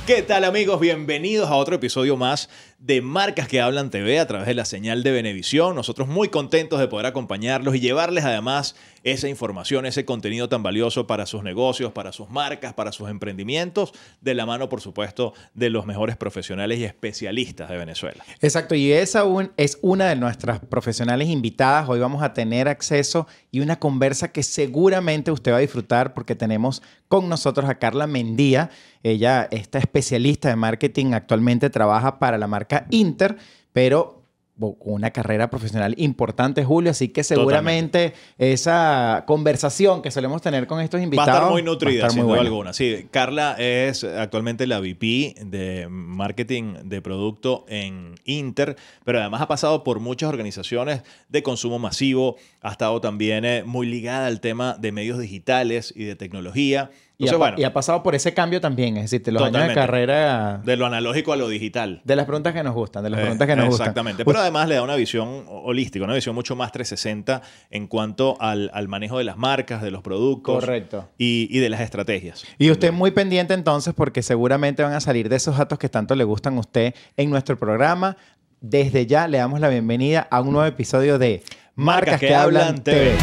¿Qué tal, amigos? Bienvenidos a otro episodio más de Marcas que Hablan TV a través de la señal de Venevisión. Nosotros muy contentos de poder acompañarlos y llevarles además esa información, ese contenido tan valioso para sus negocios, para sus marcas, para sus emprendimientos, de la mano, por supuesto, de los mejores profesionales y especialistas de Venezuela. Exacto, y esa es una de nuestras profesionales invitadas. Hoy vamos a tener acceso y una conversa que seguramente usted va a disfrutar porque tenemos con nosotros a Carla Mendía. Ella, esta especialista de marketing, actualmente trabaja para la marca Inter, pero con una carrera profesional importante, Julio, así que seguramente esa conversación que solemos tener con estos invitados va a estar muy nutrida, sin duda buena. alguna. Sí, Carla es actualmente la VP de marketing de producto en Inter, pero además ha pasado por muchas organizaciones de consumo masivo, ha estado también muy ligada al tema de medios digitales y de tecnología. Entonces, y ha pasado por ese cambio también, es decir, de los años de carrera... De lo analógico a lo digital. De las preguntas que nos gustan, de las preguntas que nos gustan. Exactamente. Pero además le da una visión holística, una visión mucho más 360 en cuanto al manejo de las marcas, de los productos. Correcto. Y de las estrategias. Y usted muy pendiente entonces porque seguramente van a salir de esos datos que tanto le gustan a usted en nuestro programa. Desde ya le damos la bienvenida a un nuevo episodio de Marcas que Hablan TV.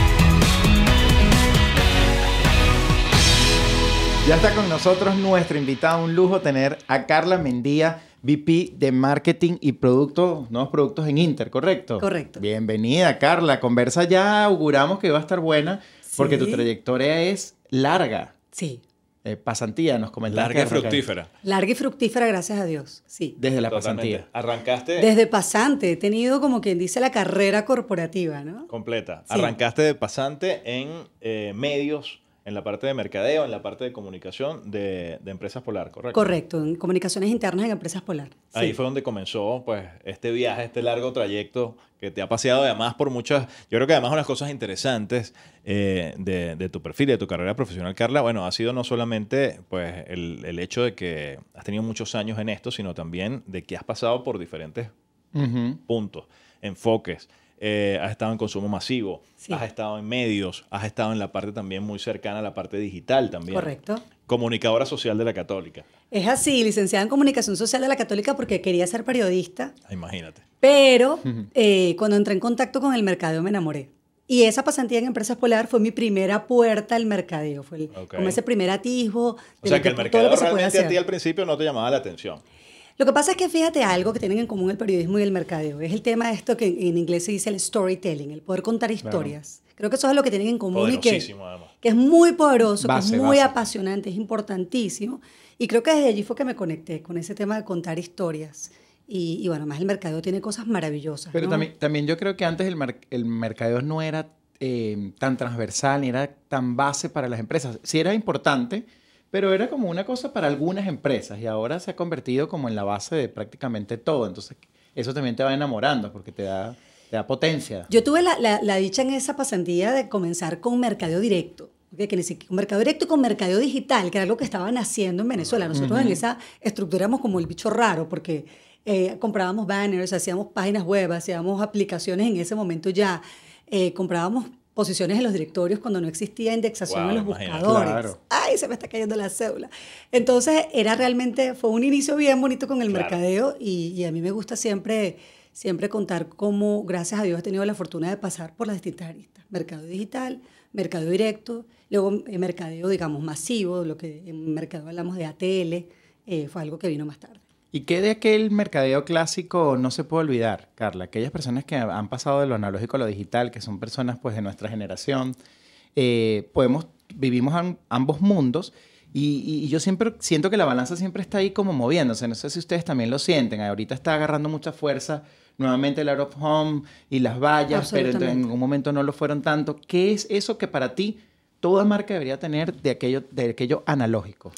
Ya está con nosotros nuestra invitada, un lujo tener a Carla Mendía, VP de Marketing y nuevos productos en Inter, ¿correcto? Correcto. Bienvenida, Carla. Conversa ya auguramos que va a estar buena porque tu trayectoria es larga. Sí. Pasantía, nos comentaste. Larga y fructífera. Larga y fructífera, gracias a Dios. Sí. Desde la Totalmente. pasantía. Arrancaste... Desde pasante. He tenido, como quien dice, la carrera corporativa, ¿no? Completa. Sí. Arrancaste de pasante en medios, en la parte de mercadeo, en la parte de comunicación de Empresas Polar, ¿correcto? Correcto. En comunicaciones internas en Empresas Polar. Ahí Sí. fue donde comenzó pues este viaje, este largo trayecto que te ha paseado además por muchas... Yo creo que además unas cosas interesantes de tu perfil y de tu carrera profesional, Carla, bueno, ha sido no solamente pues el hecho de que has tenido muchos años en esto, sino también de que has pasado por diferentes puntos, enfoques. Has estado en consumo masivo, Sí. has estado en medios, has estado en la parte también muy cercana a la parte digital también. Correcto. Comunicadora social de la Católica. Es así, licenciada en Comunicación Social de la Católica porque quería ser periodista, Imagínate. pero cuando entré en contacto con el mercadeo me enamoré. Y esa pasantía en Empresas Polar fue mi primera puerta al mercadeo. Fue como ese primer atisbo O sea, que el todo mercadeo lo que se puede realmente a hacer. ti al principio no te llamaba la atención. Lo que pasa es que fíjate algo que tienen en común el periodismo y el mercadeo. Es el tema de esto que en inglés se dice el storytelling, el poder contar historias. Claro. Creo que eso es lo que tienen en común y que es muy poderoso, que es muy apasionante, es importantísimo. Y creo que desde allí fue que me conecté con ese tema de contar historias. Y bueno, más el mercadeo tiene cosas maravillosas. Pero ¿no? también yo creo que antes el mercadeo no era tan transversal ni era tan base para las empresas. Sí era importante, pero era como una cosa para algunas empresas y ahora se ha convertido como en la base de prácticamente todo. Entonces, eso también te va enamorando porque te da potencia. Yo tuve la dicha en esa pasantía de comenzar con mercadeo directo. Que ni siquiera con mercadeo directo y con mercadeo digital, que era algo que estaban haciendo en Venezuela. Nosotros en esa estructura éramos como el bicho raro porque comprábamos banners, hacíamos páginas web, hacíamos aplicaciones en ese momento ya. Comprábamos posiciones en los directorios cuando no existía indexación en los buscadores. Claro. ¡Ay, se me está cayendo la cédula! Entonces, fue un inicio bien bonito con el mercadeo y a mí me gusta siempre contar cómo, gracias a Dios, he tenido la fortuna de pasar por las distintas aristas. Mercado digital, mercado directo, luego mercadeo, digamos, masivo, lo que en mercado hablamos de ATL, fue algo que vino más tarde. ¿Y qué de aquel mercadeo clásico no se puede olvidar, Carla? Aquellas personas que han pasado de lo analógico a lo digital, que son personas pues de nuestra generación, vivimos ambos mundos y yo siempre siento que la balanza siempre está ahí como moviéndose. No sé si ustedes también lo sienten. Ahorita está agarrando mucha fuerza nuevamente el out of home y las vallas, pero en algún momento no lo fueron tanto. ¿Qué es eso que para ti toda marca debería tener de aquello analógico?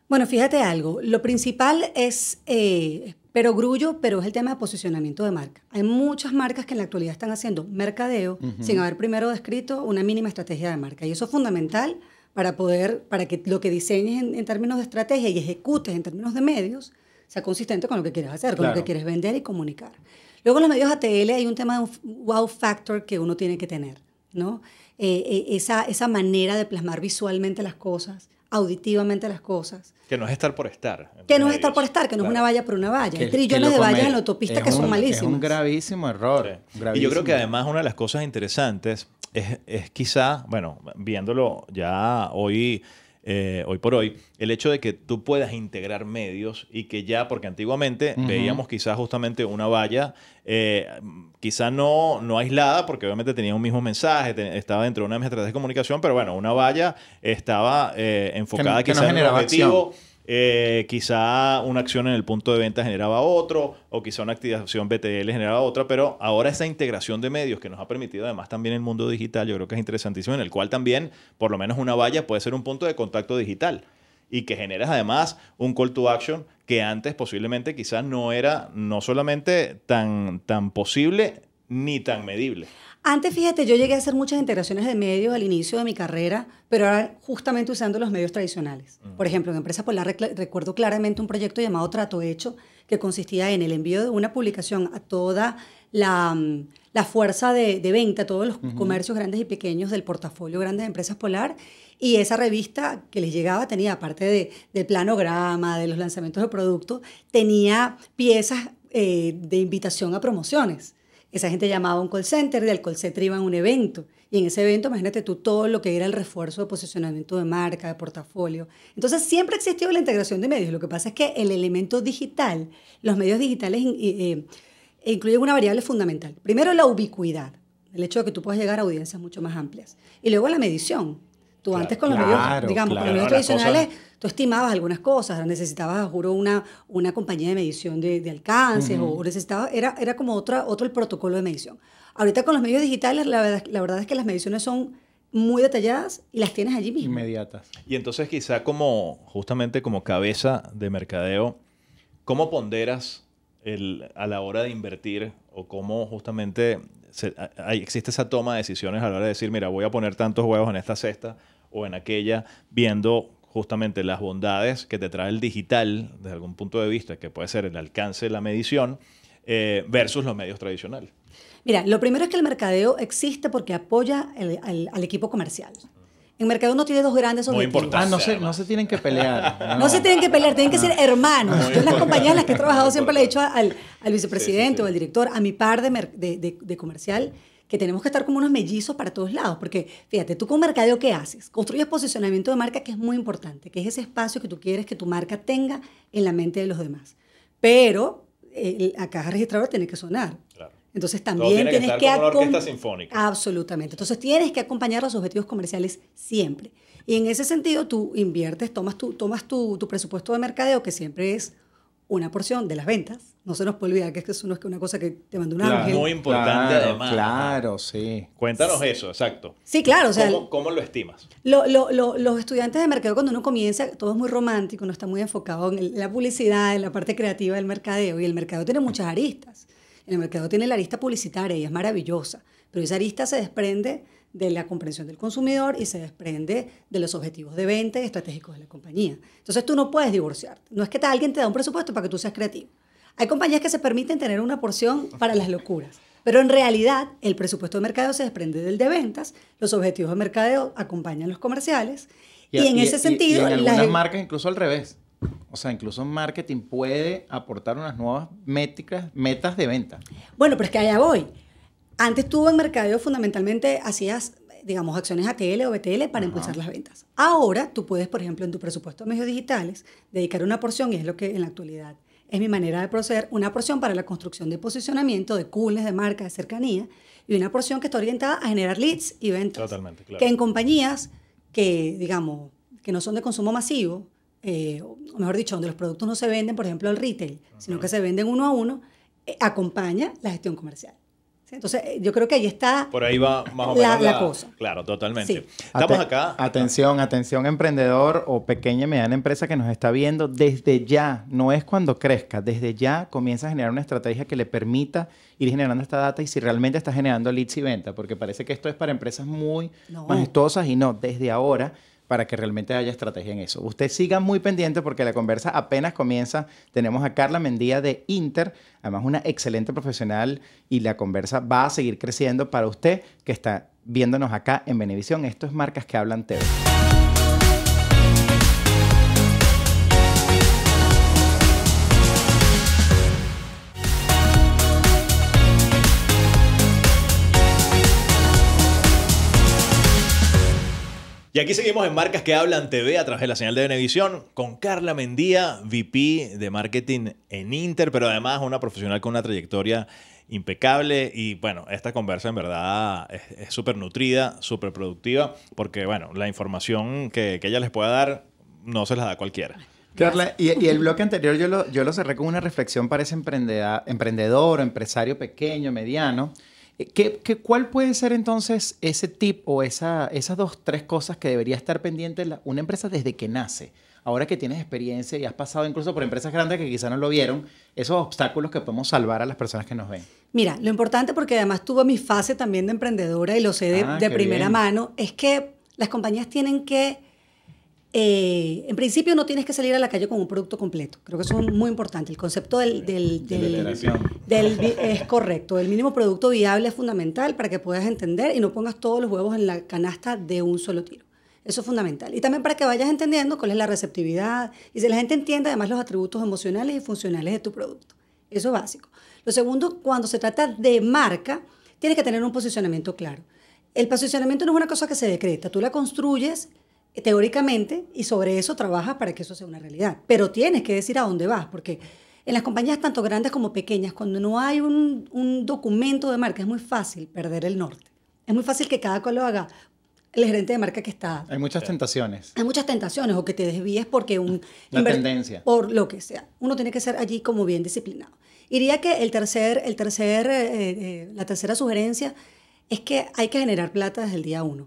Bueno, fíjate algo. Lo principal es perogrullo, pero es el tema de posicionamiento de marca. Hay muchas marcas que en la actualidad están haciendo mercadeo sin haber primero descrito una mínima estrategia de marca. Y eso es fundamental para que lo que diseñes en términos de estrategia y ejecutes en términos de medios sea consistente con lo que quieres hacer, con lo que quieres vender y comunicar. Luego en los medios ATL hay un tema de un wow factor que uno tiene que tener, ¿no? Esa manera de plasmar visualmente las cosas, auditivamente las cosas. Que no es estar por estar. Que no es estar por estar, que no es una valla por una valla. Hay trillones de vallas en la autopista que son malísimas. Es un gravísimo error. Sí. Gravísimo. Y yo creo que además una de las cosas interesantes es quizá, bueno, viéndolo ya hoy por hoy, el hecho de que tú puedas integrar medios y que ya, porque antiguamente veíamos quizás justamente una valla, quizá no aislada, porque obviamente tenía un mismo mensaje, estaba dentro de una misma estrategia de comunicación, pero bueno, una valla estaba enfocada que no quizá en un generaba objetivo. Quizá una acción en el punto de venta generaba otro, o quizá una activación BTL generaba otra, pero ahora esa integración de medios que nos ha permitido además también el mundo digital, yo creo que es interesantísimo, en el cual también por lo menos una valla puede ser un punto de contacto digital y que generas además un call to action que antes posiblemente quizás no era no solamente tan posible ni tan medible. Antes, fíjate, yo llegué a hacer muchas integraciones de medios al inicio de mi carrera, pero ahora justamente usando los medios tradicionales. Por ejemplo, en Empresa Polar recuerdo claramente un proyecto llamado Trato Hecho, que consistía en el envío de una publicación a toda la fuerza de venta, todos los comercios grandes y pequeños del portafolio grande de Empresas Polar, y esa revista que les llegaba tenía, aparte del planograma, de los lanzamientos de productos, tenía piezas de invitación a promociones. Esa gente llamaba a un call center, y del call center iba a un evento. Y en ese evento, imagínate tú todo lo que era el refuerzo de posicionamiento de marca, de portafolio. Entonces, siempre existió la integración de medios. Lo que pasa es que el elemento digital, los medios digitales incluyen una variable fundamental. Primero, la ubicuidad, el hecho de que tú puedas llegar a audiencias mucho más amplias. Y luego la medición. Tú antes con los medios, digamos, con los medios tradicionales, tú estimabas algunas cosas, necesitabas, juro, una compañía de medición de alcances, o necesitabas, era como otro el protocolo de medición. Ahorita con los medios digitales, la verdad es que las mediciones son muy detalladas y las tienes allí mismo. Inmediatas. Y entonces quizá justamente como cabeza de mercadeo, ¿cómo ponderas a la hora de invertir o cómo justamente existe esa toma de decisiones a la hora de decir, mira, voy a poner tantos huevos en esta cesta o en aquella, viendo justamente las bondades que te trae el digital desde algún punto de vista, que puede ser el alcance de la medición, versus los medios tradicionales? Mira, lo primero es que el mercadeo existe porque apoya al equipo comercial. En mercadeo uno tiene dos grandes objetivos. Muy importante. No se tienen que pelear. No se tienen que pelear, tienen que ser hermanos. Yo en las compañías en las que he trabajado siempre le he dicho al vicepresidente o al director, a mi par de comercial, que tenemos que estar como unos mellizos para todos lados. Porque, fíjate, tú con mercadeo, ¿qué haces? Construyes posicionamiento de marca, que es muy importante, que es ese espacio que tú quieres que tu marca tenga en la mente de los demás. Pero la caja registradora tiene que sonar. Claro. Entonces también tienes que acompañar una orquesta sinfónica. Absolutamente. Entonces tienes que acompañar los objetivos comerciales siempre. Y en ese sentido tú inviertes, tomas tu presupuesto de mercadeo, que siempre es una porción de las ventas. No se nos puede olvidar que eso no es una cosa que te manda un ángel. Muy importante además. Claro, sí. Cuéntanos eso, exacto. Sí, claro. O sea, ¿Cómo lo estimas? Los estudiantes de mercadeo, cuando uno comienza, todo es muy romántico, no está muy enfocado en la publicidad, en la parte creativa del mercadeo. Y el mercadeo tiene muchas aristas. El mercado tiene la arista publicitaria y es maravillosa, pero esa arista se desprende de la comprensión del consumidor y se desprende de los objetivos de venta y estratégicos de la compañía. Entonces tú no puedes divorciarte. No es que alguien te da un presupuesto para que tú seas creativo. Hay compañías que se permiten tener una porción para las locuras, pero en realidad el presupuesto de mercadeo se desprende del de ventas, los objetivos de mercadeo acompañan los comerciales y en ese sentido... Y en algunas marcas incluso al revés. O sea, incluso marketing puede aportar unas nuevas metas de venta. Bueno, pero es que allá voy. Antes tú en mercadeo fundamentalmente hacías, digamos, acciones ATL o BTL para impulsar las ventas. Ahora tú puedes, por ejemplo, en tu presupuesto de medios digitales, dedicar una porción, y es lo que en la actualidad es mi manera de proceder, una porción para la construcción de posicionamiento, de coolness, de marca, de cercanía, y una porción que está orientada a generar leads y ventas. Totalmente, claro. Que en compañías que, digamos, que no son de consumo masivo, o mejor dicho, donde los productos no se venden, por ejemplo, al retail, sino que se venden uno a uno, acompaña la gestión comercial. ¿Sí? Entonces, yo creo que ahí está... Por ahí va más o menos la cosa. Claro, totalmente. Sí. Estamos acá... Atención, emprendedor o pequeña y mediana empresa que nos está viendo. Desde ya, no es cuando crezca, desde ya comienza a generar una estrategia que le permita ir generando esta data y si realmente está generando leads y venta, porque parece que esto es para empresas muy majestuosas y no, desde ahora... para que realmente haya estrategia en eso. Usted siga muy pendiente porque la conversa apenas comienza. Tenemos a Carla Mendía de Inter, además una excelente profesional y la conversa va a seguir creciendo para usted que está viéndonos acá en Venevisión. Esto es Marcas que Hablan TV. Y aquí seguimos en Marcas que Hablan TV a través de la señal de Venevisión con Carla Mendía, VP de Marketing en Inter, pero además una profesional con una trayectoria impecable. Y bueno, esta conversa en verdad es súper nutrida, súper productiva, porque bueno, la información que ella les pueda dar no se la da cualquiera. Carla, y el bloque anterior yo lo cerré con una reflexión para ese emprendedor o empresario pequeño, mediano. ¿Cuál puede ser entonces ese tip o esas 2, 3 cosas que debería estar pendiente una empresa desde que nace? Ahora que tienes experiencia y has pasado incluso por empresas grandes que quizás no lo vieron, esos obstáculos que podemos salvar a las personas que nos ven. Mira, lo importante, porque además tuve mi fase también de emprendedora y lo sé de primera mano, es que las compañías tienen que, en principio no tienes que salir a la calle con un producto completo. Creo que eso es muy importante. El concepto es correcto. El mínimo producto viable es fundamental para que puedas entender y no pongas todos los huevos en la canasta de un solo tiro. Eso es fundamental. Y también para que vayas entendiendo cuál es la receptividad y si la gente entiende además los atributos emocionales y funcionales de tu producto. Eso es básico. Lo segundo, cuando se trata de marca, tienes que tener un posicionamiento claro. El posicionamiento no es una cosa que se decreta. Tú la construyes teóricamente y sobre eso trabajas para que eso sea una realidad. Pero tienes que decir a dónde vas, porque en las compañías tanto grandes como pequeñas, cuando no hay un documento de marca, es muy fácil perder el norte. Es muy fácil que cada cual lo haga el gerente de marca que está. Hay muchas tentaciones. Hay muchas tentaciones, o que te desvíes porque la tendencia. Por lo que sea. Uno tiene que ser allí como bien disciplinado. Diría que la tercera sugerencia es que hay que generar plata desde el día 1.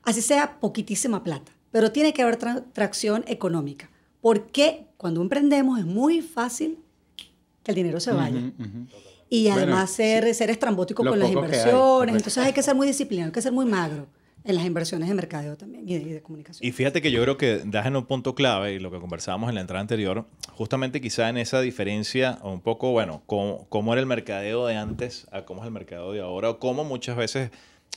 Así sea poquitísima plata, pero tiene que haber tracción económica. Porque cuando emprendemos es muy fácil que el dinero se vaya. Y además ser estrambótico con las inversiones. Entonces hay que ser muy disciplinado, hay que ser muy magro en las inversiones de mercadeo también y de comunicación. Y fíjate que yo creo que das en un punto clave, y lo que conversábamos en la entrada anterior, justamente quizá en esa diferencia, un poco, bueno, cómo era el mercadeo de antes a cómo es el mercadeo de ahora, o cómo muchas veces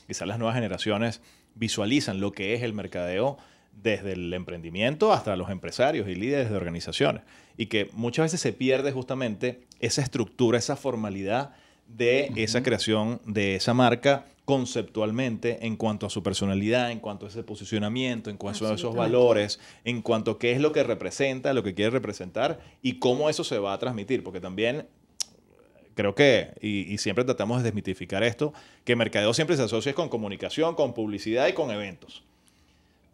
quizás las nuevas generaciones visualizan lo que es el mercadeo desde el emprendimiento hasta los empresarios y líderes de organizaciones. Y que muchas veces se pierde justamente esa estructura, esa formalidad de esa creación de esa marca conceptualmente en cuanto a su personalidad, en cuanto a ese posicionamiento, en cuanto a esos valores, en cuanto a qué es lo que representa, lo que quiere representar y cómo eso se va a transmitir. Porque también creo que, y siempre tratamos de desmitificar esto, que mercadeo siempre se asocia con comunicación, con publicidad y con eventos.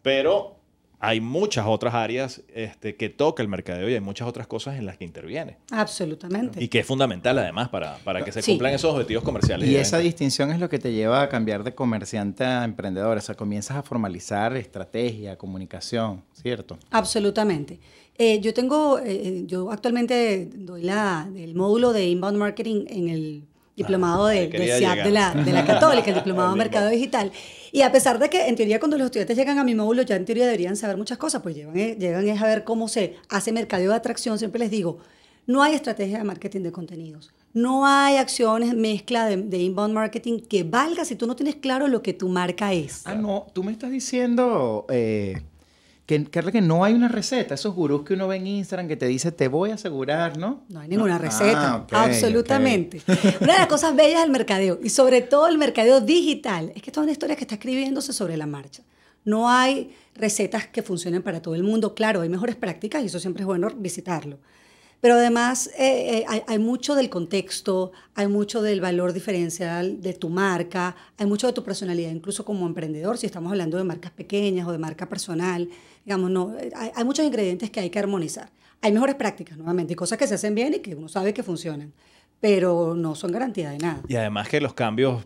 Pero hay muchas otras áreas que toca el mercadeo y hay muchas otras cosas en las que interviene. Absolutamente. Y que es fundamental además para que se cumplan esos objetivos comerciales. Y esa distinción es lo que te lleva a cambiar de comerciante a emprendedor. O sea, comienzas a formalizar estrategia, comunicación, ¿cierto? Absolutamente. Yo actualmente doy el módulo de Inbound Marketing en el diplomado de CIAP de la Católica, el diplomado de Mercado Digital. Y a pesar de que, en teoría, cuando los estudiantes llegan a mi módulo, ya en teoría deberían saber muchas cosas, pues llegan a ver cómo se hace mercadeo de atracción. Siempre les digo, no hay estrategia de marketing de contenidos. No hay acciones, mezcla de inbound marketing que valga si tú no tienes claro lo que tu marca es. Ah, no. Tú me estás diciendo... Carla, que no hay una receta. Esos gurús que uno ve en Instagram que te dice, te voy a asegurar, ¿no? No hay ninguna receta. Absolutamente. Una de las cosas bellas del mercadeo, y sobre todo el mercadeo digital, es que es una historia que está escribiéndose sobre la marcha. No hay recetas que funcionen para todo el mundo. Claro, hay mejores prácticas y eso siempre es bueno visitarlo. Pero además hay mucho del contexto, hay mucho del valor diferencial de tu marca, hay mucho de tu personalidad, incluso como emprendedor, si estamos hablando de marcas pequeñas o de marca personal, digamos, no, hay muchos ingredientes que hay que armonizar. Hay mejores prácticas, nuevamente, y cosas que se hacen bien y que uno sabe que funcionan, pero no son garantía de nada. Y además que los cambios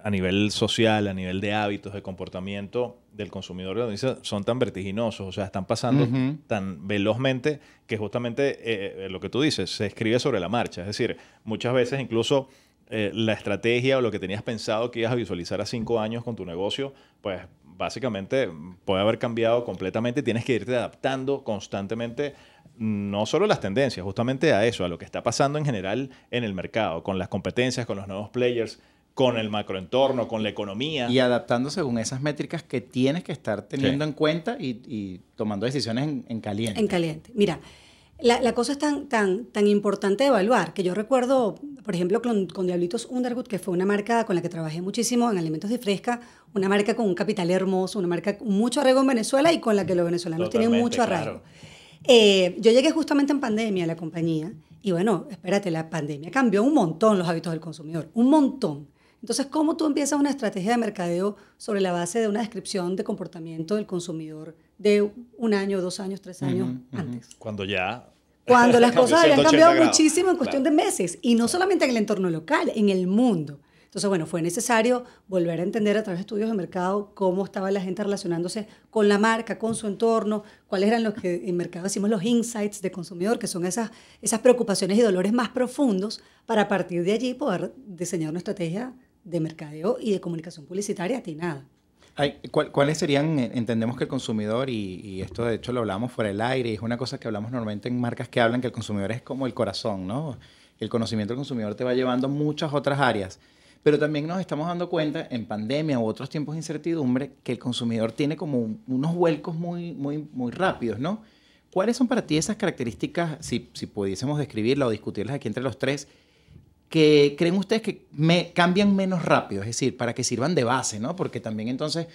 a nivel social, a nivel de hábitos, de comportamiento del consumidor son tan vertiginosos, o sea, están pasando tan velozmente que justamente lo que tú dices se escribe sobre la marcha. Es decir, muchas veces incluso la estrategia o lo que tenías pensado que ibas a visualizar a 5 años con tu negocio, pues básicamente puede haber cambiado completamente. Tienes que irte adaptando constantemente, no solo las tendencias, justamente a eso, a lo que está pasando en general en el mercado, con las competencias, con los nuevos players, con el macroentorno, con la economía. Y adaptando según esas métricas que tienes que estar teniendo en cuenta y tomando decisiones en caliente. En caliente. Mira, La cosa es tan importante de evaluar, que yo recuerdo, por ejemplo, con Diablitos Underwood, que fue una marca con la que trabajé muchísimo en alimentos de fresca, una marca con un capital hermoso, una marca con mucho arraigo en Venezuela y con la que los venezolanos tienen mucho arraigo. Claro. Yo llegué justamente en pandemia a la compañía y bueno, espérate, la pandemia cambió un montón los hábitos del consumidor, un montón. Entonces, ¿cómo tú empiezas una estrategia de mercadeo sobre la base de una descripción de comportamiento del consumidor de 1 año, 2 años, 3 años antes? Cuando las cosas habían cambiado muchísimo en cuestión de meses. Y no solamente en el entorno local, en el mundo. Entonces, bueno, fue necesario volver a entender a través de estudios de mercado cómo estaba la gente relacionándose con la marca, con su entorno, cuáles eran los que en mercado decimos los insights de consumidor, que son esas preocupaciones y dolores más profundos, para a partir de allí poder diseñar una estrategia de mercadeo y de comunicación publicitaria atinada. ¿Cuáles serían? Entendemos que el consumidor, y esto de hecho lo hablamos fuera del aire, y es una cosa que hablamos normalmente en marcas que hablan que el consumidor es como el corazón, ¿no? El conocimiento del consumidor te va llevando a muchas otras áreas. Pero también nos estamos dando cuenta, en pandemia u otros tiempos de incertidumbre, que el consumidor tiene como unos vuelcos muy rápidos, ¿no? ¿Cuáles son para ti esas características, si pudiésemos describirlas o discutirlas aquí entre los tres, que creen ustedes que cambian menos rápido? Es decir, para que sirvan de base, ¿no? Porque también entonces,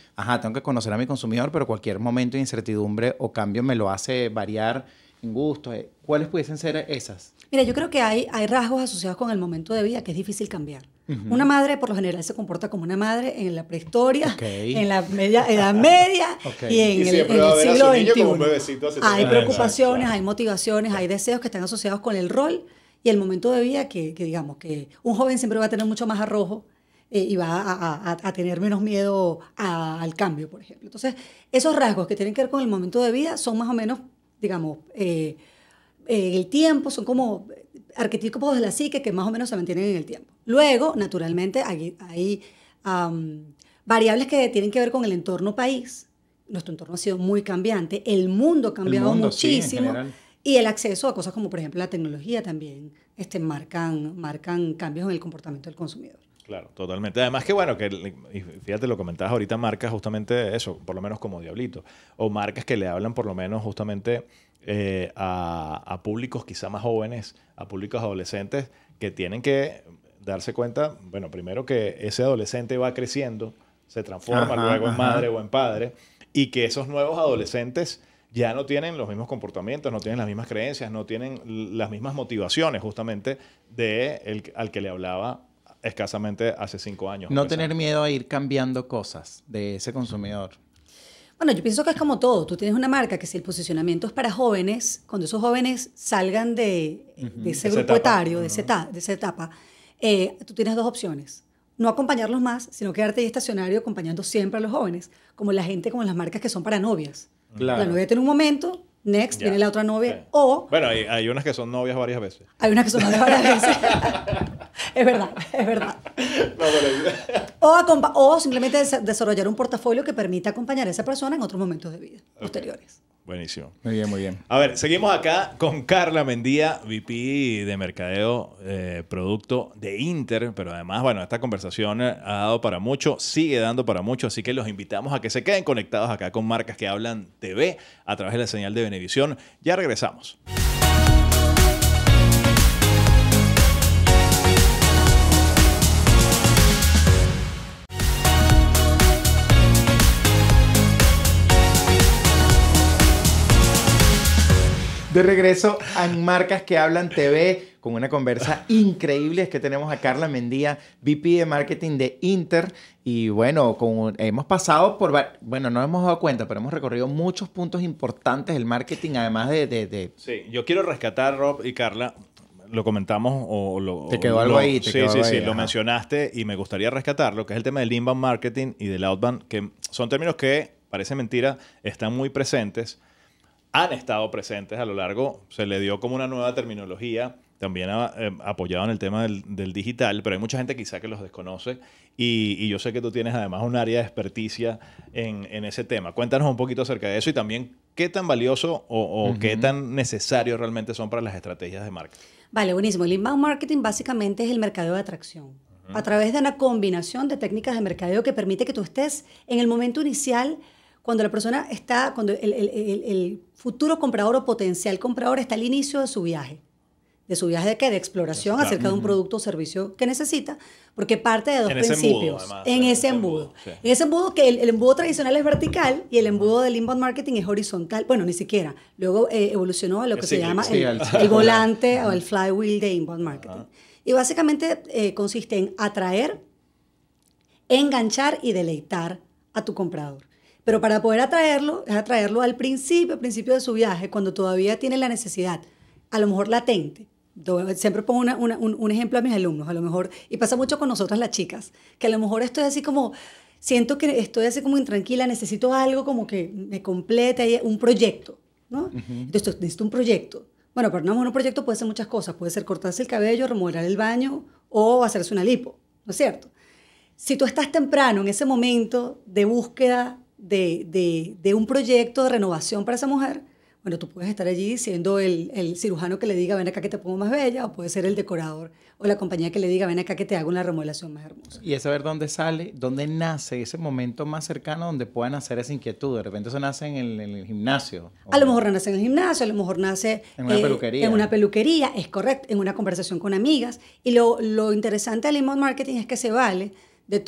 tengo que conocer a mi consumidor, pero cualquier momento de incertidumbre o cambio me lo hace variar en gustos. ¿Cuáles pudiesen ser esas? Mira, yo creo que hay rasgos asociados con el momento de vida que es difícil cambiar. Una madre, por lo general, se comporta como una madre en la prehistoria, en la Edad Media y en el siglo XXI. Hay preocupaciones, hay motivaciones, hay deseos que están asociados con el rol y el momento de vida que digamos que un joven siempre va a tener mucho más arrojo y va a tener menos miedo al cambio, por ejemplo. Entonces, esos rasgos que tienen que ver con el momento de vida son más o menos, digamos, el tiempo, son como arquetipos de la psique que más o menos se mantienen en el tiempo. Luego, naturalmente, hay variables que tienen que ver con el entorno país. Nuestro entorno ha sido muy cambiante, el mundo ha cambiado muchísimo, sí, y el acceso a cosas como, por ejemplo, la tecnología también marcan cambios en el comportamiento del consumidor. Claro, totalmente. Además que bueno, y fíjate, lo comentabas ahorita, marcas justamente eso, por lo menos como Diablito, o marcas que le hablan por lo menos justamente a públicos quizá más jóvenes, a públicos adolescentes que tienen que darse cuenta, bueno, primero que ese adolescente va creciendo, se transforma luego en madre o en padre, y que esos nuevos adolescentes ya no tienen los mismos comportamientos, no tienen las mismas creencias, no tienen las mismas motivaciones justamente al que le hablaba escasamente hace 5 años. No tener miedo a ir cambiando cosas de ese consumidor. Bueno, yo pienso que es como todo. Tú tienes una marca que si el posicionamiento es para jóvenes, cuando esos jóvenes salgan de ese grupo etario, de esa etapa, tú tienes 2 opciones. No acompañarlos más, sino quedarte ahí estacionario acompañando siempre a los jóvenes, como la gente, como las marcas que son para novias. Claro. La novia tiene un momento, next, viene la otra novia, sí. O... Bueno, hay unas que son novias varias veces. Hay unas que son novias varias veces. Es verdad. No, o simplemente desarrollar un portafolio que permita acompañar a esa persona en otros momentos de vida posteriores. Buenísimo. Muy bien. A ver, seguimos acá con Carla Mendía, VP de Mercadeo Producto de Inter, pero además, bueno, esta conversación ha dado para mucho, sigue dando para mucho, así que los invitamos a que se queden conectados acá con Marcas que Hablan TV a través de la señal de Venevisión. Ya regresamos. De regreso a Marcas que Hablan TV con una conversa increíble. Es que tenemos a Carla Mendía, VP de Marketing de Inter. Y bueno, hemos pasado por... Bueno, no nos hemos dado cuenta, pero hemos recorrido muchos puntos importantes del marketing, además de... Sí, yo quiero rescatar, Rob y Carla, lo comentamos o ¿Te quedó algo ahí? Sí, lo mencionaste y me gustaría rescatarlo, que es el tema del inbound marketing y del outbound, que son términos que, parece mentira, están muy presentes. Han estado presentes a lo largo, se le dio como una nueva terminología, también apoyado en el tema del digital, pero hay mucha gente quizá que los desconoce y yo sé que tú tienes además un área de experticia en ese tema. Cuéntanos un poquito acerca de eso y también qué tan valioso o qué tan necesario realmente son para las estrategias de marca. Vale, buenísimo. El inbound marketing básicamente es el mercadeo de atracción. A través de una combinación de técnicas de mercadeo que permite que tú estés en el momento inicial. cuando la persona está, cuando el futuro comprador o potencial comprador está al inicio de su viaje. ¿De su viaje de qué? De exploración Claro. acerca de un producto o servicio que necesita, porque parte de dos En ese principios. embudo, además, en ese embudo. sí. En ese embudo que el embudo tradicional es vertical y el embudo del inbound marketing es horizontal. Bueno, ni siquiera. Luego evolucionó a lo que Es se cíclico. llama Sí, el volante o el flywheel de inbound marketing. Y básicamente consiste en atraer, enganchar y deleitar a tu comprador. Pero para poder atraerlo, es atraerlo al principio de su viaje, cuando todavía tiene la necesidad, a lo mejor latente. Siempre pongo un ejemplo a mis alumnos, a lo mejor, y pasa mucho con nosotras las chicas, que a lo mejor estoy así como, siento que estoy así como intranquila, necesito algo como que me complete un proyecto, ¿no? Entonces necesito un proyecto. Bueno, pero no, un proyecto puede ser muchas cosas, puede ser cortarse el cabello, remodelar el baño o hacerse una lipo, ¿no es cierto? Si tú estás temprano en ese momento de búsqueda de un proyecto de renovación para esa mujer, bueno, tú puedes estar allí siendo el cirujano que le diga, ven acá que te pongo más bella, o puede ser el decorador o la compañía que le diga, ven acá que te hago una remodelación más hermosa. Y es saber dónde sale, dónde nace ese momento más cercano donde puedan hacer esa inquietud. De repente eso nace en el gimnasio. A lo mejor nace en el gimnasio, a lo mejor nace en una peluquería. En una peluquería, es correcto, en una conversación con amigas. Y lo interesante del inbound marketing es que se vale de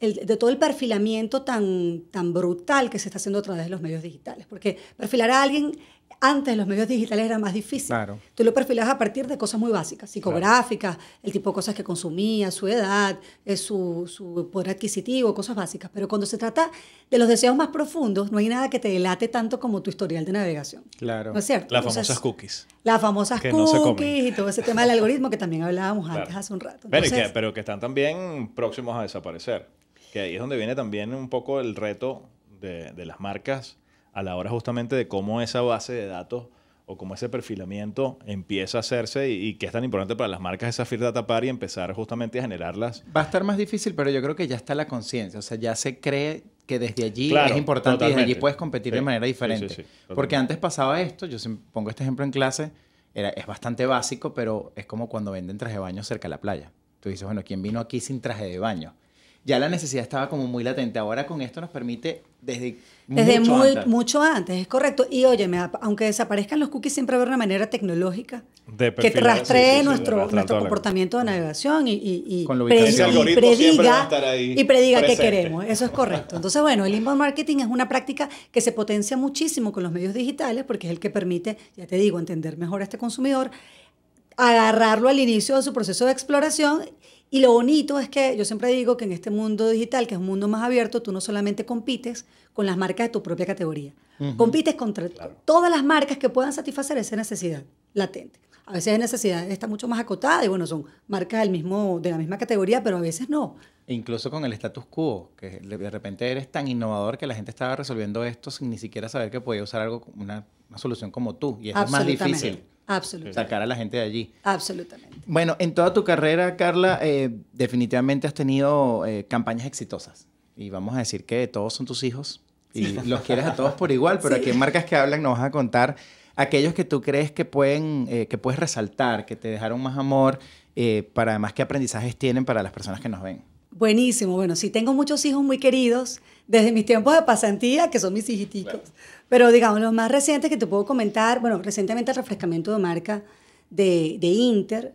de todo el perfilamiento tan brutal que se está haciendo a través de los medios digitales. Porque perfilar a alguien antes de los medios digitales era más difícil. Claro. Tú lo perfilabas a partir de cosas muy básicas, psicográficas, el tipo de cosas que consumía, su edad, su poder adquisitivo, cosas básicas. Pero cuando se trata de los deseos más profundos, no hay nada que te delate tanto como tu historial de navegación. Claro. ¿No es cierto? Las famosas cookies. Las famosas Que no se comen. cookies y todo ese tema del algoritmo que también hablábamos Claro. antes hace un rato. Bueno, Entonces, pero que están también próximos a desaparecer. Que ahí es donde viene también un poco el reto de las marcas a la hora justamente de cómo esa base de datos o cómo ese perfilamiento empieza a hacerse y que es tan importante para las marcas esa Fear Data Party y empezar justamente a generarlas. Va a estar más difícil, pero yo creo que ya está la conciencia. O sea, ya se cree que desde allí Claro, es importante y desde allí totalmente. puedes competir Sí, de manera sí, diferente. sí, totalmente. Porque antes pasaba esto, yo siempre pongo este ejemplo en clase, es bastante básico, pero es como cuando venden traje de baño cerca de la playa. Tú dices, bueno, ¿quién vino aquí sin traje de baño? Ya la necesidad estaba como muy latente. Ahora con esto nos permite desde mucho antes, es correcto. Y óyeme, aunque desaparezcan los cookies, siempre va a haber una manera tecnológica De que perfilar, rastree de nuestro rastrear toda la- comportamiento de navegación y Con la ubicación. Ese algoritmo siempre va a estar ahí y prediga qué presente. queremos. Eso es correcto. Entonces, bueno, el inbound marketing es una práctica que se potencia muchísimo con los medios digitales porque es el que permite, ya te digo, entender mejor a este consumidor, agarrarlo al inicio de su proceso de exploración. Y lo bonito es que yo siempre digo que en este mundo digital, que es un mundo más abierto, tú no solamente compites con las marcas de tu propia categoría, compites contra todas las marcas que puedan satisfacer esa necesidad latente. A veces esa necesidad está mucho más acotada y bueno, son marcas de la misma categoría, pero a veces no. Incluso con el status quo, que de repente eres tan innovador que la gente estaba resolviendo esto sin ni siquiera saber que podía usar algo, una solución como tú. Y eso es más difícil. Absolutamente. Sacar a la gente de allí. Absolutamente. Bueno, en toda tu carrera, Carla, definitivamente has tenido campañas exitosas. Y vamos a decir que todos son tus hijos y los quieres a todos por igual, pero Sí. aquí en Marcas que Hablan nos vas a contar aquellos que tú crees que que puedes resaltar, que te dejaron más amor, para además qué aprendizajes tienen para las personas que nos ven. Buenísimo. Bueno, sí tengo muchos hijos muy queridos desde mis tiempos de pasantía, que son mis hijiticos. Claro. Pero digamos, los más recientes que te puedo comentar, bueno, recientemente el refrescamiento de marca de Inter,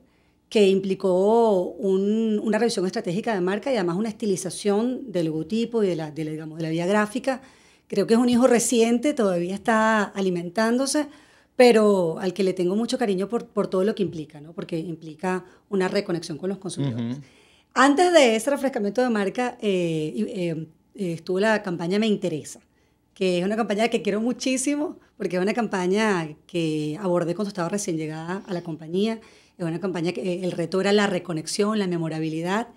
que implicó una revisión estratégica de marca y además una estilización del logotipo y digamos, de la vía gráfica. Creo que es un hijo reciente, todavía está alimentándose, pero al que le tengo mucho cariño por todo lo que implica, ¿no? Porque implica una reconexión con los consumidores. Antes de ese refrescamiento de marca, estuvo la campaña Me Interesa, que es una campaña que quiero muchísimo, porque es una campaña que abordé cuando estaba recién llegada a la compañía. Es una campaña que el reto era la reconexión, la memorabilidad,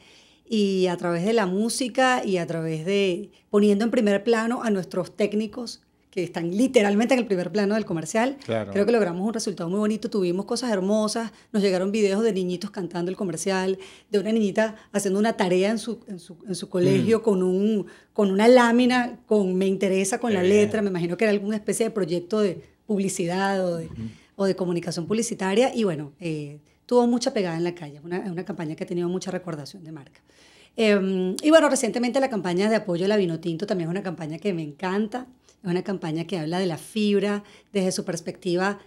y a través de la música y a través de poniendo en primer plano a nuestros técnicos que están literalmente en el primer plano del comercial. Claro. Creo que logramos un resultado muy bonito, tuvimos cosas hermosas, nos llegaron videos de niñitos cantando el comercial, de una niñita haciendo una tarea en su colegio con una lámina, con Me Interesa, con la letra, me imagino que era alguna especie de proyecto de publicidad o de comunicación publicitaria, y bueno, tuvo mucha pegada en la calle, una campaña que ha tenido mucha recordación de marca. Y bueno, recientemente la campaña de apoyo a la Vinotinto también es una campaña que me encanta. Es una campaña que habla de la fibra desde su perspectiva,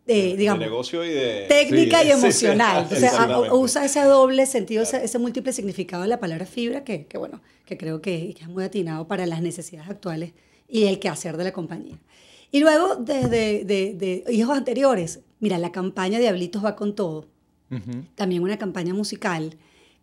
digamos, de negocio y de... técnica sí, y emocional. sí, Entonces, exactamente. usa ese doble sentido, ese múltiple significado de la palabra fibra que bueno, que creo que es muy atinado para las necesidades actuales y el quehacer de la compañía. Y luego, desde de hijos anteriores, mira, la campaña Diablitos va con todo. También una campaña musical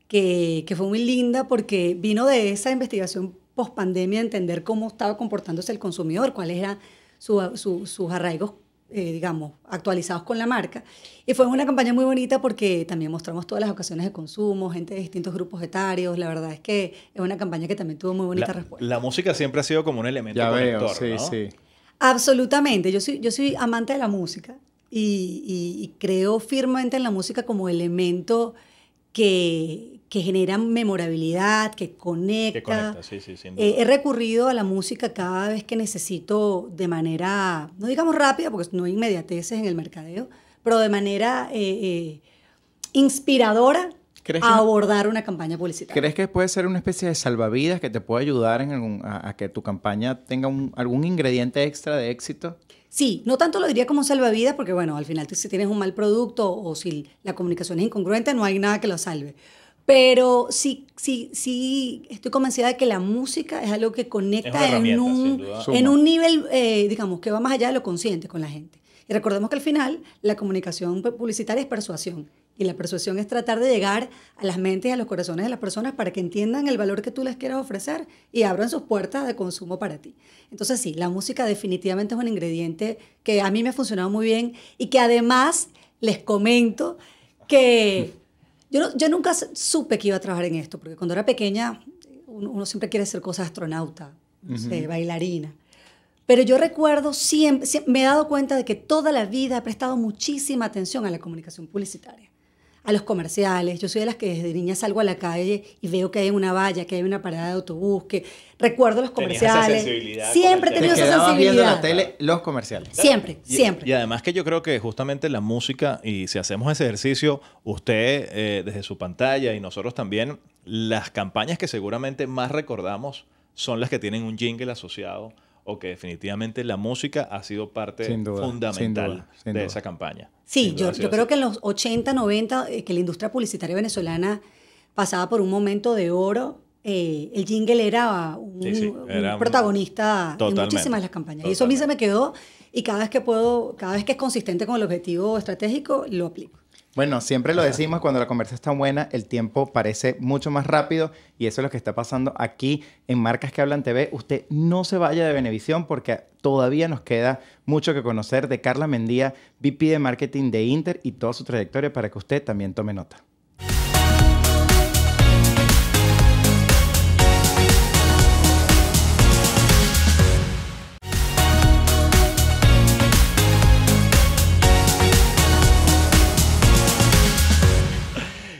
que fue muy linda porque vino de esa investigación post-pandemia, entender cómo estaba comportándose el consumidor, cuáles eran sus arraigos, digamos, actualizados con la marca. Y fue una campaña muy bonita porque también mostramos todas las ocasiones de consumo, gente de distintos grupos etarios. La verdad es que es una campaña que también tuvo muy bonita respuesta. La música siempre ha sido como un elemento conector, sí, ¿no? sí. Absolutamente. Yo soy amante de la música y creo firmemente en la música como elemento que genera memorabilidad, que conecta. Que conecta, sí, sin duda. He recurrido a la música cada vez que necesito de manera, no digamos rápida, porque no hay inmediateces en el mercadeo, pero de manera inspiradora a abordar una campaña publicitaria. ¿Crees que puede ser una especie de salvavidas que te pueda ayudar a que tu campaña tenga algún ingrediente extra de éxito? Sí, no tanto lo diría como un salvavidas, porque bueno, al final si tienes un mal producto o si la comunicación es incongruente, no hay nada que lo salve. Pero sí estoy convencida de que la música es algo que conecta en un nivel, digamos, que va más allá de lo consciente con la gente. Y recordemos que al final la comunicación publicitaria es persuasión. Y la persuasión es tratar de llegar a las mentes y a los corazones de las personas para que entiendan el valor que tú les quieras ofrecer y abran sus puertas de consumo para ti. Entonces sí, la música definitivamente es un ingrediente que a mí me ha funcionado muy bien y que además les comento que yo nunca supe que iba a trabajar en esto, porque cuando era pequeña uno siempre quiere ser cosas astronauta, no sé, bailarina. Pero yo recuerdo, siempre me he dado cuenta de que toda la vida he prestado muchísima atención a la comunicación publicitaria, a los comerciales. Yo soy de las que desde niña salgo a la calle y veo que hay una valla, que hay una parada de autobús, que recuerdo los comerciales. Siempre he tenido esa sensibilidad. Viendo la tele los comerciales. Siempre. Y además que yo creo que justamente la música, y si hacemos ese ejercicio, usted desde su pantalla y nosotros también, las campañas que seguramente más recordamos son las que tienen un jingle asociado o que definitivamente la música ha sido parte fundamental de esa campaña. Sí, yo creo que en los 80, 90, que la industria publicitaria venezolana pasaba por un momento de oro, el jingle era un protagonista en muchísimas de las campañas. Y eso a mí se me quedó y cada vez que es consistente con el objetivo estratégico, lo aplico. Bueno, siempre lo decimos, cuando la conversa está buena, el tiempo parece mucho más rápido y eso es lo que está pasando aquí en Marcas que Hablan TV. Usted no se vaya de Venevisión porque todavía nos queda mucho que conocer de Carla Mendía, VP de Marketing de Inter y toda su trayectoria para que usted también tome nota.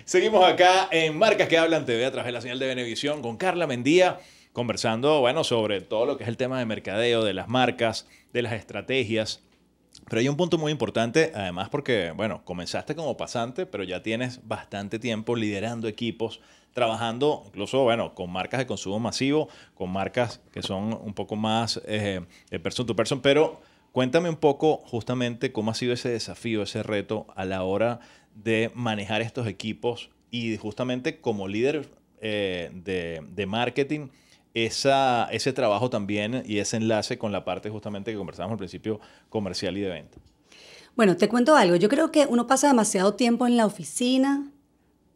Seguimos acá en Marcas que Hablan TV a través de la señal de Venevisión con Carla Mendía, conversando, bueno, sobre todo lo que es el tema de mercadeo, de las marcas, de las estrategias. Pero hay un punto muy importante, además porque, bueno, comenzaste como pasante, pero ya tienes bastante tiempo liderando equipos, trabajando incluso, bueno, con marcas de consumo masivo, con marcas que son un poco más de person to person, pero cuéntame un poco justamente cómo ha sido ese desafío, ese reto a la hora de manejar estos equipos y justamente como líder de marketing, ese trabajo también y ese enlace con la parte justamente que conversábamos al principio, comercial y de venta. Bueno, te cuento algo. Yo creo que uno pasa demasiado tiempo en la oficina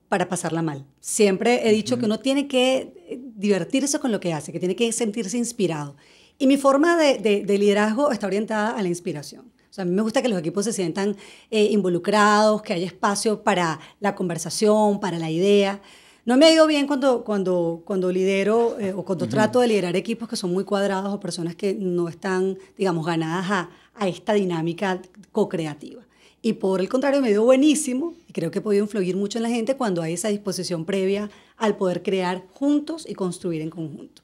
para pasarla mal. Siempre he dicho que uno tiene que divertirse con lo que hace, que tiene que sentirse inspirado. Y mi forma de liderazgo está orientada a la inspiración. O sea, a mí me gusta que los equipos se sientan involucrados, que haya espacio para la conversación, para la idea. No me ha ido bien cuando lidero o cuando trato de liderar equipos que son muy cuadrados o personas que no están, digamos, ganadas a esta dinámica co-creativa. Y por el contrario, me dio buenísimo y creo que he podido influir mucho en la gente cuando hay esa disposición previa al poder crear juntos y construir en conjunto.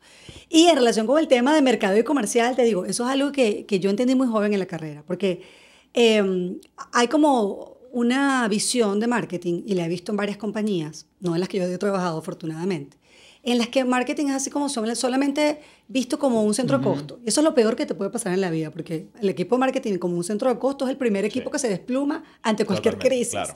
Y en relación con el tema de mercado y comercial, te digo, eso es algo que yo entendí muy joven en la carrera, porque hay como una visión de marketing, y la he visto en varias compañías, no en las que yo he trabajado afortunadamente, en las que marketing es así como solamente visto como un centro de costo. Y eso es lo peor que te puede pasar en la vida, porque el equipo de marketing como un centro de costo es el primer equipo que se despluma ante cualquier crisis. Claro.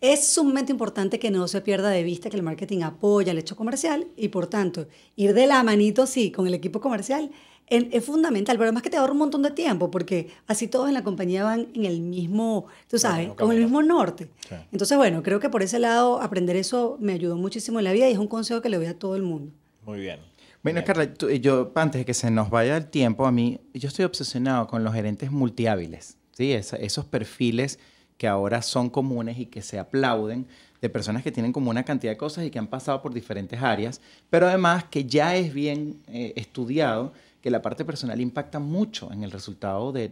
Es sumamente importante que no se pierda de vista que el marketing apoya el hecho comercial y, por tanto, ir de la manito, sí, con el equipo comercial es fundamental, pero además que te ahorra un montón de tiempo, porque así todos en la compañía van en el mismo, tú sabes, con el mismo norte. Sí. Entonces, bueno, creo que por ese lado aprender eso me ayudó muchísimo en la vida y es un consejo que le doy a todo el mundo. Muy bien. Bueno, bien. Carla, yo antes de que se nos vaya el tiempo, yo estoy obsesionado con los gerentes multihábiles, ¿sí? Esos perfiles que ahora son comunes y que se aplauden, de personas que tienen como una cantidad de cosas y que han pasado por diferentes áreas, pero además que ya es bien estudiado que la parte personal impacta mucho en el resultado de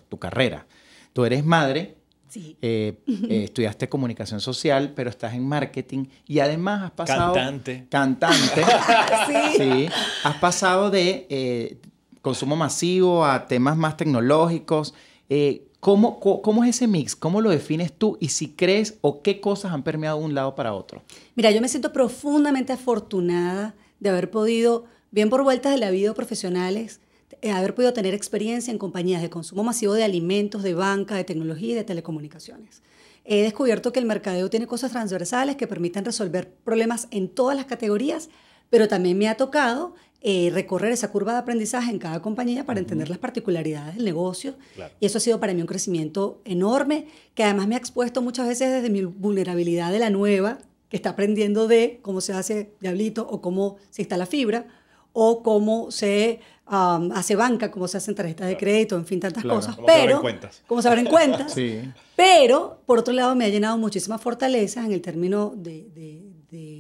tu carrera. Tú eres madre, sí. Estudiaste comunicación social, pero estás en marketing y además has pasado... Cantante. Sí. Sí. Has pasado de consumo masivo a temas más tecnológicos. ¿Cómo es ese mix? ¿Cómo lo defines tú? Y si crees o qué cosas han permeado de un lado para otro. Mira, yo me siento profundamente afortunada de haber podido, bien por vueltas de la vida profesionales, haber podido tener experiencia en compañías de consumo masivo de alimentos, de banca, de tecnología y de telecomunicaciones. He descubierto que el mercadeo tiene cosas transversales que permiten resolver problemas en todas las categorías, pero también me ha tocado recorrer esa curva de aprendizaje en cada compañía para entender las particularidades del negocio. Claro. Y eso ha sido para mí un crecimiento enorme, que además me ha expuesto muchas veces desde mi vulnerabilidad de la nueva, que está aprendiendo de cómo se hace diablito o cómo se instala fibra, o cómo se hace banca, cómo se hacen tarjetas de crédito, en fin, tantas cosas. Pero, cómo se abren cuentas. Sí. Pero, por otro lado, me ha llenado muchísimas fortalezas en el término de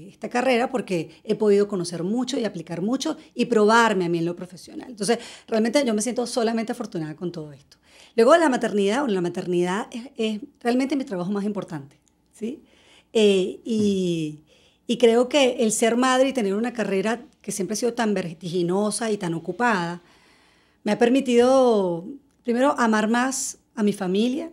esta carrera porque he podido conocer mucho y aplicar mucho y probarme a mí en lo profesional. Entonces, realmente yo me siento solamente afortunada con todo esto. Luego, la maternidad es realmente mi trabajo más importante, ¿sí? Y creo que el ser madre y tener una carrera que siempre ha sido tan vertiginosa y tan ocupada, me ha permitido, primero, amar más a mi familia,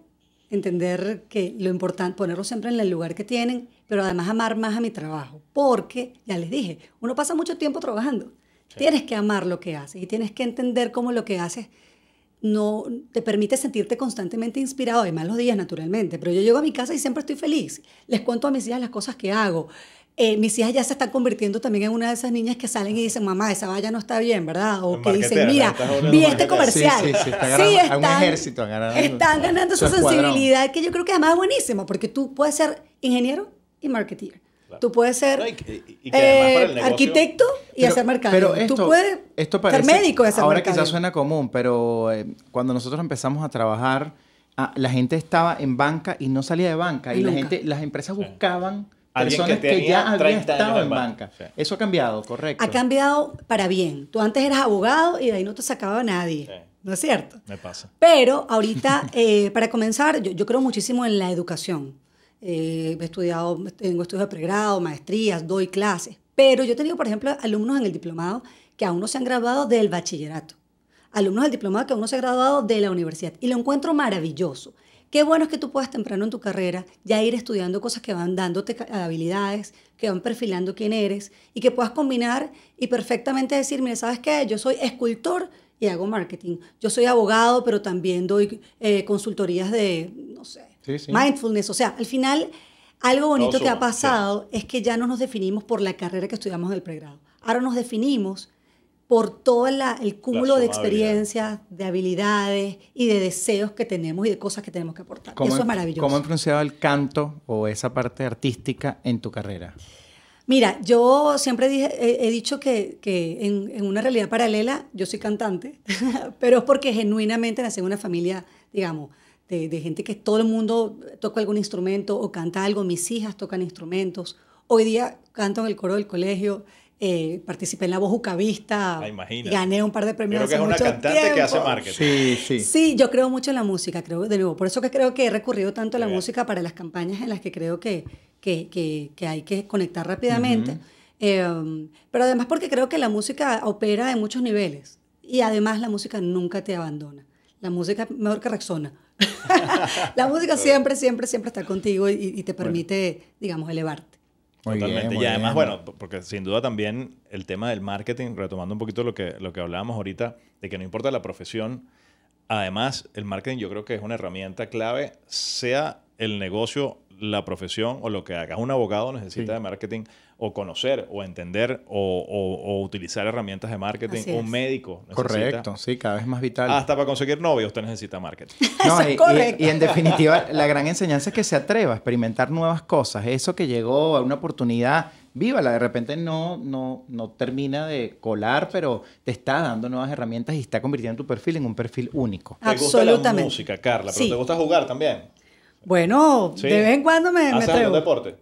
entender que lo importante, ponerlo siempre en el lugar que tienen, pero además amar más a mi trabajo, porque, ya les dije, uno pasa mucho tiempo trabajando. Sí. Tienes que amar lo que haces y tienes que entender cómo lo que haces no te permite sentirte constantemente inspirado, hay malos días naturalmente, pero yo llego a mi casa y siempre estoy feliz. Les cuento a mis hijas las cosas que hago. Mis hijas ya se están convirtiendo también en una de esas niñas que salen y dicen, mamá, esa valla no está bien, ¿verdad? O que dicen, mira, vi este comercial. Sí, están un ejército. Están ganando esa sensibilidad que yo creo que además es buenísima, porque tú puedes ser ingeniero y marketeer. Claro. Tú puedes ser y que además para el negocio, arquitecto y hacer mercadeo. Pero tú puedes ser médico y hacer ahora mercadeo. Quizás suena común, pero cuando nosotros empezamos a trabajar, la gente estaba en banca y no salía de banca. Y las empresas buscaban personas que ya habían estado en banca. Sí. Eso ha cambiado, correcto. Ha cambiado para bien. Tú antes eras abogado y de ahí no te sacaba nadie. Sí. ¿No es cierto? Me pasa. Pero ahorita, para comenzar, yo creo muchísimo en la educación. Tengo estudios de pregrado, maestrías, doy clases. Pero yo he tenido, por ejemplo, alumnos en el diplomado que aún no se han graduado del bachillerato. Alumnos del diplomado que aún no se han graduado de la universidad. Y lo encuentro maravilloso. Qué bueno es que tú puedas temprano en tu carrera ya ir estudiando cosas que van dándote habilidades, que van perfilando quién eres y que puedas combinar y perfectamente decir, mire, ¿sabes qué? Yo soy escultor y hago marketing. Yo soy abogado, pero también doy consultorías de, no sé, mindfulness. O sea, al final, algo bonito que ha pasado es que ya no nos definimos por la carrera que estudiamos en el pregrado. Ahora nos definimos por todo el cúmulo de experiencias, de habilidades y de deseos que tenemos y de cosas que tenemos que aportar. Eso es maravilloso. ¿Cómo ha influenciado el canto o esa parte artística en tu carrera? Mira, yo siempre he dicho que en una realidad paralela yo soy cantante, pero es porque genuinamente nací en una familia, digamos, de gente que todo el mundo toca algún instrumento o canta algo. Mis hijas tocan instrumentos. Hoy día canto en el coro del colegio. Participé en la voz Ucavista, gané un par de premios. Creo que es una cantante que hace marketing. Sí, yo creo mucho en la música, creo, de nuevo. Por eso que creo que he recurrido tanto a la música para las campañas en las que creo que hay que conectar rápidamente. Pero además porque creo que la música opera en muchos niveles. Y además la música nunca te abandona. La música mejor que Rexona. La música siempre está contigo y te permite, digamos, elevarte. Muy Totalmente. bien, muy Y además, bien. bueno, porque sin duda también el tema del marketing, retomando un poquito lo que hablábamos ahorita, de que no importa la profesión, además el marketing yo creo que es una herramienta clave, sea el negocio, la profesión o lo que hagas. Un abogado necesita Sí. de marketing o conocer o entender o utilizar herramientas de marketing. Así es. Un médico necesita. Correcto, sí, cada vez más vital. Hasta para conseguir novio usted necesita marketing. No, Eso es correcto. y en definitiva, la gran enseñanza es que se atreva a experimentar nuevas cosas. Eso que llegó a una oportunidad, vívala. De repente no termina de colar, pero te está dando nuevas herramientas y está convirtiendo tu perfil en un perfil único. ¿Te gusta la Absolutamente. música, Carla? ¿Pero Sí. te gusta jugar también? Bueno, Sí. de vez en cuando me ¿Haces algún atrevo. deporte?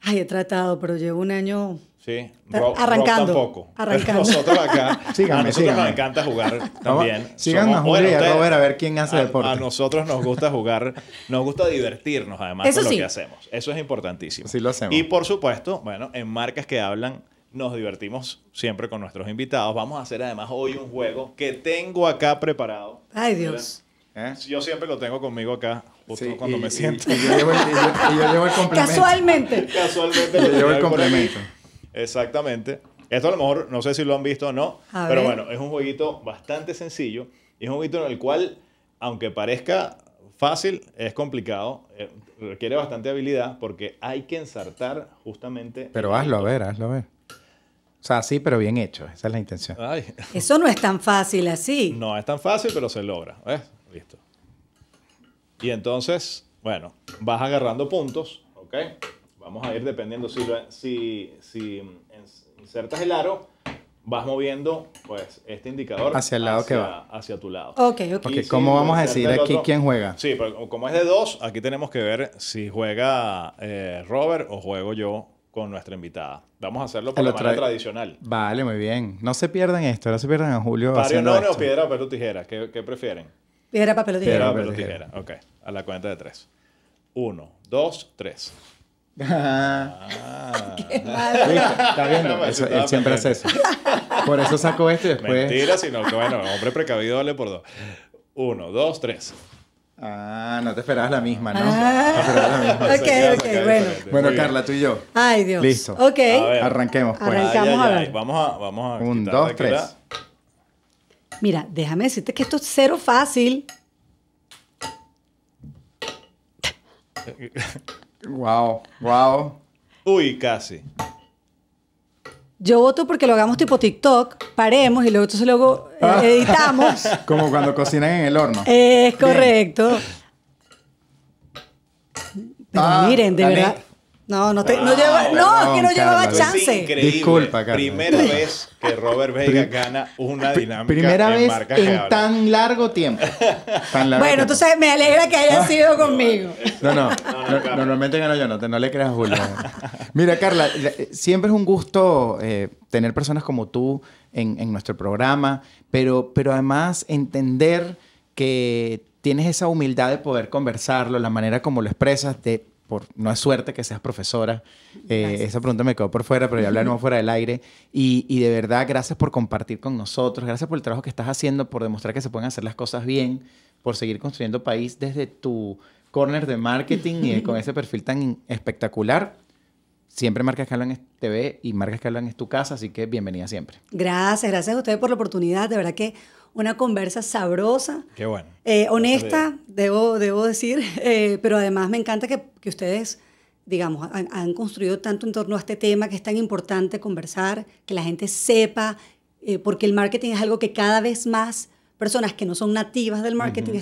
Ay, he tratado, pero llevo un año Sí, Arrancando. tampoco. Arrancando. Nosotros acá, Síganme, a nosotros síganme. nos encanta jugar Vamos, también. sigan a Julia y a Robert a ver quién hace deporte. A nosotros nos gusta jugar, nos gusta divertirnos además Eso con lo sí. que hacemos. Eso es importantísimo. Sí lo hacemos. Y por supuesto, bueno, en Marcas que Hablan nos divertimos siempre con nuestros invitados. Vamos a hacer además hoy un juego que tengo acá preparado. Ay, Dios. ¿Eh? Yo siempre lo tengo conmigo acá, justo Sí, cuando me siento. Y yo llevo el complemento. Casualmente. Casualmente Yo lo llevo tengo el ahí por aquí. complemento. Exactamente. Esto a lo mejor no sé si lo han visto o no, A pero ver. bueno, es un jueguito bastante sencillo y es un jueguito en el cual, aunque parezca fácil, es complicado, requiere bastante habilidad porque hay que ensartar justamente... Pero hazlo a ver, hazlo a ver. O sea, sí, pero bien hecho. Esa es la intención. Ay, Eso no es tan fácil así. no es tan fácil, pero se logra. ¿Ves? Listo. Y entonces, bueno, vas agarrando puntos, ¿ok? Vamos a ir dependiendo si insertas el aro, vas moviendo pues este indicador Hacia el lado que va. hacia tu lado. Ok, ok. Ok, Y si ¿cómo vamos a insertas decir el aquí otro- quién juega? Sí, pero como es de 2, aquí tenemos que ver si juega Robert o juego yo con nuestra invitada. Vamos a hacerlo por Lo la manera trae- tradicional. Vale, muy bien. No se pierdan esto, no se pierdan a Julio Mario haciendo None o esto. piedra, papel o tijera. ¿Qué prefieren? Piedra, papel o Piedra, tijera. Papel, papel o tijera. tijera. Ok, a la cuenta de 3. 1, 2, 3. Ah, ¿viste? ¿Está viendo? No, Eso, estaba él siempre hace eso. Por eso sacó esto y después... Mentira, sino que bueno, hombre precavido vale por 2. 1, 2, 3. Ah, no te esperabas la misma, ¿no? Ah. No esperabas la misma. Ok, bueno. Bueno, Carla, tú y yo. Ay, Dios. Listo. Ok. A ver. Arranquemos, pues. Arrancamos a ver. Vamos a 1, quitarle 2, aquí 3. Mira, déjame decirte que esto es cero fácil. Wow, wow. Uy, casi. Yo voto porque lo hagamos tipo TikTok, paremos y luego entonces luego editamos. Como cuando cocinan en el horno. Es correcto. Pero Ah, miren, de gané. verdad. No, que no perdón, llevaba Carla. chance. Increíble. Disculpa, Carla. Primera vez que Robert Vega gana una dinámica Primera en vez Marcas que en Hablan. tan largo tiempo. Tan largo Bueno, tiempo. entonces me alegra que haya sido conmigo. No, Carla. normalmente gano yo, no le creas a Julio. Mira, Carla, siempre es un gusto tener personas como tú en nuestro programa, pero además entender que tienes esa humildad de poder conversarlo, la manera como lo expresas, no es suerte que seas profesora. Esa pregunta me quedó por fuera, pero ya hablaremos fuera del aire. Y de verdad, gracias por compartir con nosotros, gracias por el trabajo que estás haciendo, por demostrar que se pueden hacer las cosas bien, por seguir construyendo país desde tu corner de marketing y con ese perfil tan espectacular. Siempre Marcas que Hablan es TV y Marcas que Hablan es tu casa, así que bienvenida siempre. Gracias a ustedes por la oportunidad. De verdad que una conversa sabrosa. Qué bueno. Honesta, debo decir, pero además me encanta que ustedes, digamos, han construido tanto en torno a este tema que es tan importante conversar, que la gente sepa, porque el marketing es algo que cada vez más personas que no son nativas del marketing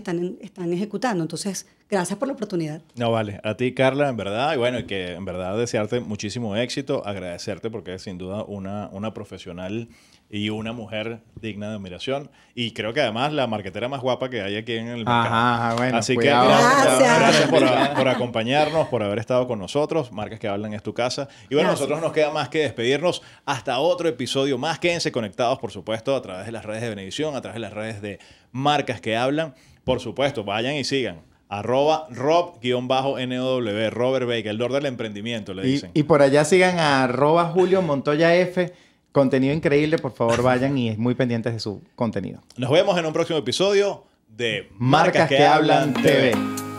están ejecutando. Entonces, gracias por la oportunidad. No, vale. A ti, Carla, en verdad, y bueno, y que en verdad desearte muchísimo éxito, agradecerte porque es sin duda una profesional y una mujer digna de admiración. Y creo que además la marquetera más guapa que hay aquí en el mercado. Ajá, bueno, Así cuidado. que gracias Gracias. por acompañarnos, por haber estado con nosotros. Marcas que Hablan es tu casa. Y bueno, Gracias. nosotros nos queda más que despedirnos hasta otro episodio más. Quédense conectados, por supuesto, a través de las redes de Venevisión, a través de las redes de Marcas que Hablan. Por supuesto, vayan y sigan. @Rob_NOW, Robert Vega, el Lord del emprendimiento, le dicen. Y por allá sigan a @JulioMontoyaF. Contenido increíble, por favor vayan y es muy pendientes de su contenido. Nos vemos en un próximo episodio de Marcas que Hablan TV.